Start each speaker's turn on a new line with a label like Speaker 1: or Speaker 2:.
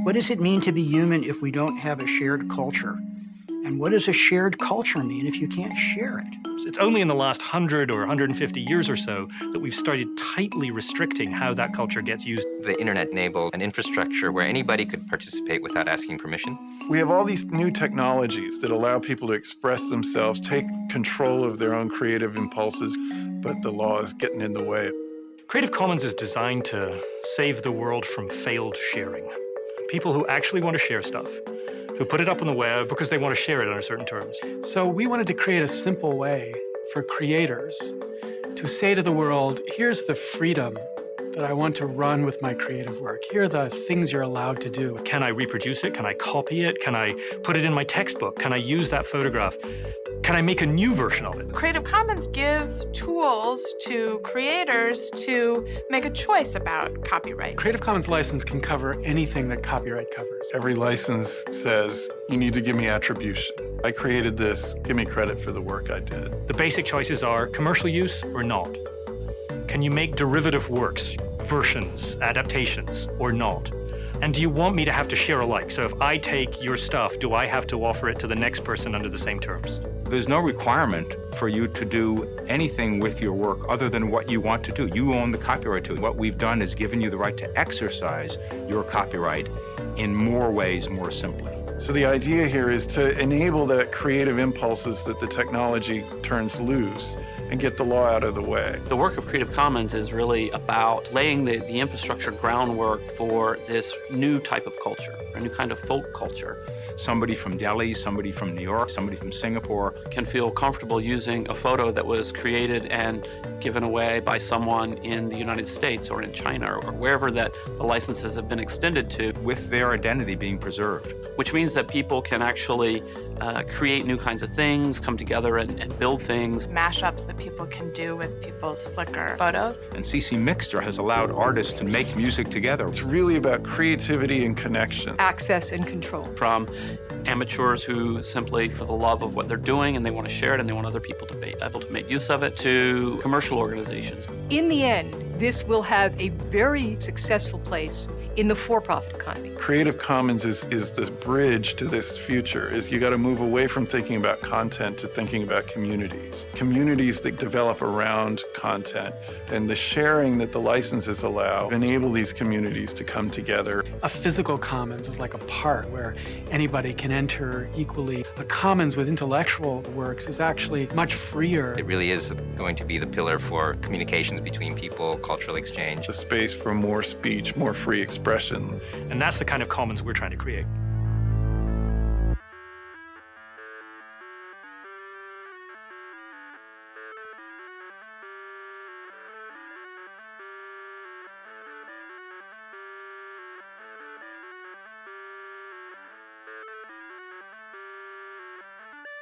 Speaker 1: What does it mean to be human if we don't have a shared culture? And what does a shared culture mean if you can't share it?
Speaker 2: It's only in the last 100 or 150 years or so that we've started tightly restricting how that culture gets used.
Speaker 3: The internet enabled an infrastructure where anybody could participate without asking permission.
Speaker 4: We have all these new technologies that allow people to express themselves, take control of their own creative impulses, but the law is getting in the way.
Speaker 2: Creative Commons is designed to save the world from failed sharing. People who actually want to share stuff, who put it up on the web because they want to share it under certain terms.
Speaker 5: So we wanted to create a simple way for creators to say to the world, here's the freedom that I want to run with my creative work. Here are the things you're allowed to do.
Speaker 2: Can I reproduce it? Can I copy it? Can I put it in my textbook? Can I use that photograph? Can I make a new version of it?
Speaker 6: Creative Commons gives tools to creators to make a choice about copyright.
Speaker 5: Creative Commons license can cover anything that copyright covers.
Speaker 4: Every license says, you need to give me attribution. I created this, give me credit for the work I did.
Speaker 2: The basic choices are commercial use or not. Can you make derivative works, versions, adaptations, or not? And do you want me to have to share alike? So if I take your stuff, do I have to offer it to the next person under the same terms?
Speaker 7: There's no requirement for you to do anything with your work other than what you want to do. You own the copyright to it. What we've done is given you the right to exercise your copyright in more ways, more simply.
Speaker 4: So the idea here is to enable that creative impulses that the technology turns loose and get the law out of the way.
Speaker 8: The work of Creative Commons is really about laying the infrastructure groundwork for this new type of culture, a new kind of folk culture.
Speaker 7: Somebody from Delhi, somebody from New York, somebody from Singapore
Speaker 8: can feel comfortable using a photo that was created and given away by someone in the United States or in China or wherever that the licenses have been extended to,
Speaker 7: with their identity being preserved.
Speaker 8: Which means that people can actually create new kinds of things, come together and build things.
Speaker 6: Mashups that people can do with people's Flickr photos.
Speaker 7: And CC Mixter has allowed artists to make music together.
Speaker 4: It's really about creativity and connection.
Speaker 9: Access and control.
Speaker 8: From amateurs who simply, for the love of what they're doing and they want to share it and they want other people to be able to make use of it, to commercial organizations.
Speaker 9: In the end, this will have a very successful place in the for-profit economy.
Speaker 4: Creative Commons is the bridge to this future. Is you got to move away from thinking about content to thinking about communities. Communities that develop around content, and the sharing that the licenses allow enable these communities to come together.
Speaker 5: A physical commons is like a park where anybody can enter equally. A commons with intellectual works is actually much freer.
Speaker 3: It really is going to be the pillar for communications between people, cultural exchange.
Speaker 4: The space for more speech, more free expression.
Speaker 2: And that's the kind of commons we're trying to create.